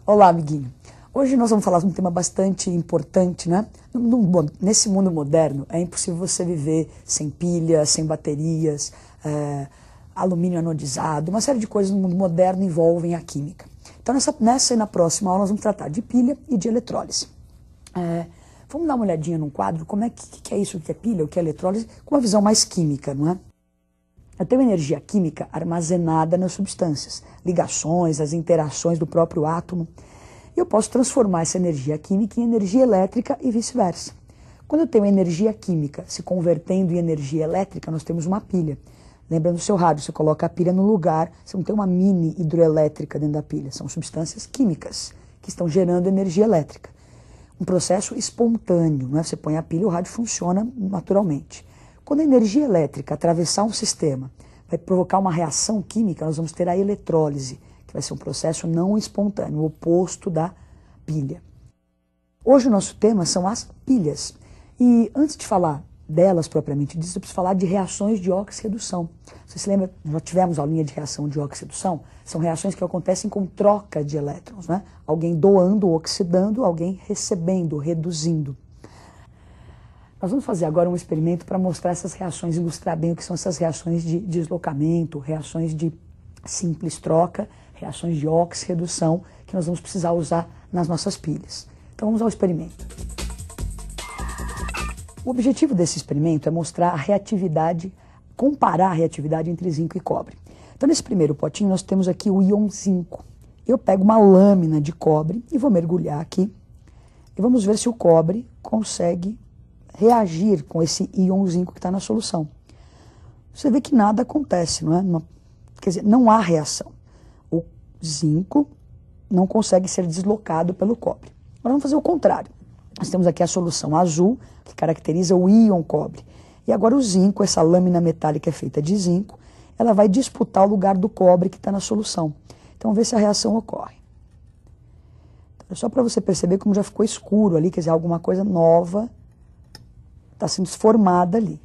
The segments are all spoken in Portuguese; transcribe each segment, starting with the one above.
Olá, amiguinho. Hoje nós vamos falar de um tema bastante importante, né? Nesse mundo moderno é impossível você viver sem pilhas, sem baterias, alumínio anodizado, uma série de coisas no mundo moderno envolvem a química. Então nessa e na próxima aula nós vamos tratar de pilha e de eletrólise. Vamos dar uma olhadinha num quadro, como é que é isso, o que é pilha, o que é eletrólise, com uma visão mais química, não é? Eu tenho energia química armazenada nas substâncias, ligações, as interações do próprio átomo. E eu posso transformar essa energia química em energia elétrica e vice-versa. Quando eu tenho energia química se convertendo em energia elétrica, nós temos uma pilha. Lembra do seu rádio, você coloca a pilha no lugar, você não tem uma mini hidroelétrica dentro da pilha, são substâncias químicas que estão gerando energia elétrica. Um processo espontâneo, não é? Você põe a pilha e o rádio funciona naturalmente. Quando a energia elétrica atravessar um sistema, vai provocar uma reação química, nós vamos ter a eletrólise, que vai ser um processo não espontâneo, o oposto da pilha. Hoje o nosso tema são as pilhas. E antes de falar delas propriamente dito, eu preciso falar de reações de óxido-redução. Você se lembra, nós tivemos aulinha de reação de óxido-redução? São reações que acontecem com troca de elétrons, né? Alguém doando, oxidando, alguém recebendo, reduzindo. Nós vamos fazer agora um experimento para mostrar essas reações, ilustrar bem o que são essas reações de deslocamento, reações de simples troca, reações de óxido-redução, que nós vamos precisar usar nas nossas pilhas. Então vamos ao experimento. O objetivo desse experimento é mostrar a reatividade, comparar a reatividade entre zinco e cobre. Então nesse primeiro potinho nós temos aqui o íon zinco. Eu pego uma lâmina de cobre e vou mergulhar aqui e vamos ver se o cobre consegue reagir com esse íon zinco que está na solução. Você vê que nada acontece, não é? Quer dizer, não há reação. O zinco não consegue ser deslocado pelo cobre. Agora vamos fazer o contrário. Nós temos aqui a solução azul, que caracteriza o íon cobre. E agora o zinco, essa lâmina metálica é feita de zinco, ela vai disputar o lugar do cobre que está na solução. Então vamos ver se a reação ocorre. Então, só para você perceber como já ficou escuro ali, quer dizer, alguma coisa nova está sendo formada ali.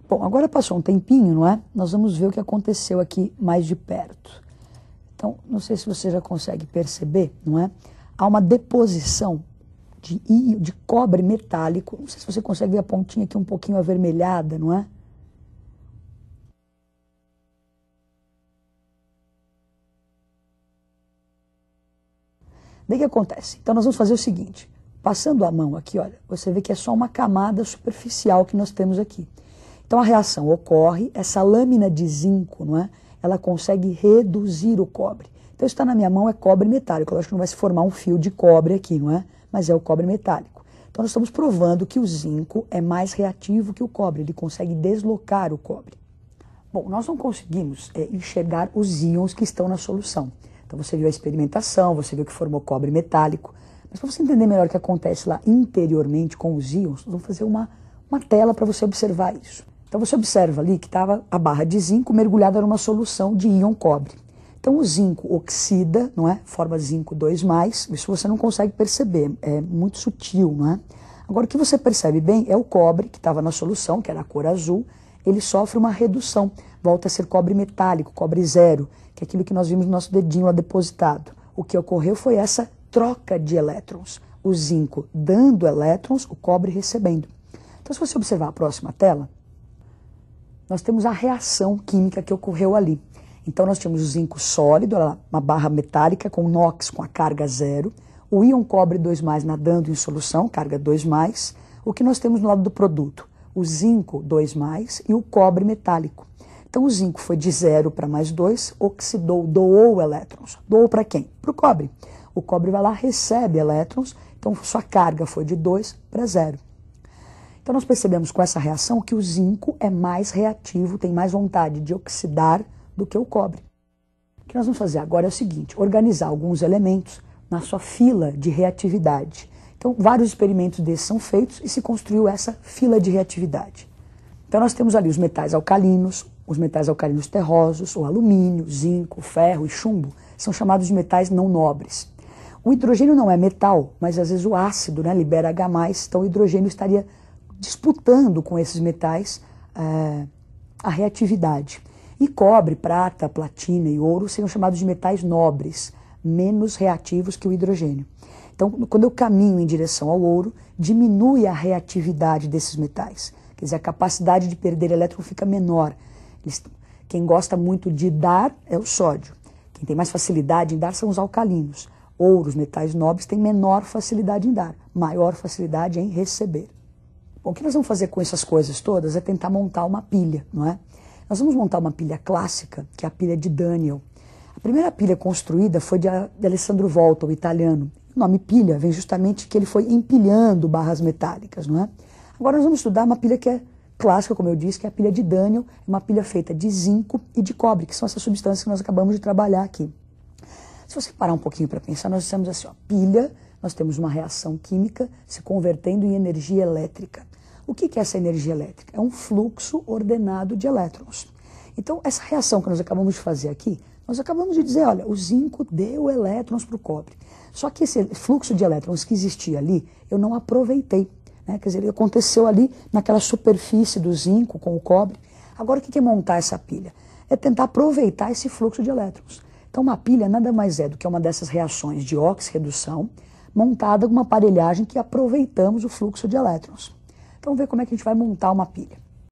Bom, agora passou um tempinho, não é? Nós vamos ver o que aconteceu aqui mais de perto. Então, não sei se você já consegue perceber, não é? Há uma deposição de cobre metálico. Não sei se você consegue ver a pontinha aqui um pouquinho avermelhada, não é? Daí o que acontece? Então nós vamos fazer o seguinte, passando a mão aqui, olha, você vê que é só uma camada superficial que nós temos aqui. Então a reação ocorre, essa lâmina de zinco, não é? Ela consegue reduzir o cobre. Então está na minha mão é cobre metálico, eu acho que não vai se formar um fio de cobre aqui, não é? Mas é o cobre metálico. Então nós estamos provando que o zinco é mais reativo que o cobre, ele consegue deslocar o cobre. Bom, nós não conseguimos enxergar os íons que estão na solução. Então você viu a experimentação, você viu que formou cobre metálico. Mas para você entender melhor o que acontece lá interiormente com os íons, nós vamos fazer uma tela para você observar isso. Então você observa ali que estava a barra de zinco mergulhada numa solução de íon cobre. Então o zinco oxida, não é? Forma zinco 2+, isso você não consegue perceber, é muito sutil, não é? Agora o que você percebe bem é o cobre que estava na solução, que era a cor azul, ele sofre uma redução, volta a ser cobre metálico, cobre zero, que é aquilo que nós vimos no nosso dedinho lá depositado. O que ocorreu foi essa troca de elétrons, o zinco dando elétrons, o cobre recebendo. Então se você observar a próxima tela, nós temos a reação química que ocorreu ali. Então nós tínhamos o zinco sólido, uma barra metálica com NOx com a carga zero, o íon cobre 2+, nadando em solução, carga 2+, o que nós temos no lado do produto? O zinco 2+, e o cobre metálico. Então o zinco foi de 0 para +2, oxidou, doou elétrons. Doou para quem? Para o cobre. O cobre vai lá, recebe elétrons, então sua carga foi de 2 para 0. Então nós percebemos com essa reação que o zinco é mais reativo, tem mais vontade de oxidar do que o cobre. O que nós vamos fazer agora é o seguinte, organizar alguns elementos na sua fila de reatividade. Então vários experimentos desses são feitos e se construiu essa fila de reatividade. Então nós temos ali os metais alcalinos terrosos, o alumínio, zinco, ferro e chumbo, são chamados de metais não nobres. O hidrogênio não é metal, mas às vezes o ácido, né, libera H+, então o hidrogênio estaria disputando com esses metais a reatividade. E cobre, prata, platina e ouro seriam chamados de metais nobres, menos reativos que o hidrogênio. Então, quando eu caminho em direção ao ouro, diminui a reatividade desses metais. Quer dizer, a capacidade de perder elétron fica menor. Quem gosta muito de dar é o sódio. Quem tem mais facilidade em dar são os alcalinos. Ouro, os metais nobres, têm menor facilidade em dar, maior facilidade em receber. Bom, o que nós vamos fazer com essas coisas todas é tentar montar uma pilha, não é? Nós vamos montar uma pilha clássica, que é a pilha de Daniel. A primeira pilha construída foi de Alessandro Volta, o italiano. O nome pilha vem justamente que ele foi empilhando barras metálicas, não é? Agora nós vamos estudar uma pilha que é clássica, como eu disse, que é a pilha de Daniel, uma pilha feita de zinco e de cobre, que são essas substâncias que nós acabamos de trabalhar aqui. Se você parar um pouquinho para pensar, nós dissemos assim, ó, pilha, nós temos uma reação química se convertendo em energia elétrica. O que é essa energia elétrica? É um fluxo ordenado de elétrons. Então, essa reação que nós acabamos de fazer aqui, nós acabamos de dizer, olha, o zinco deu elétrons para o cobre. Só que esse fluxo de elétrons que existia ali, eu não aproveitei. Né? Quer dizer, ele aconteceu ali naquela superfície do zinco com o cobre. Agora, o que é montar essa pilha? É tentar aproveitar esse fluxo de elétrons. Então, uma pilha nada mais é do que uma dessas reações de oxirredução montada com uma aparelhagem que aproveitamos o fluxo de elétrons. Então, vamos ver como é que a gente vai montar uma pilha.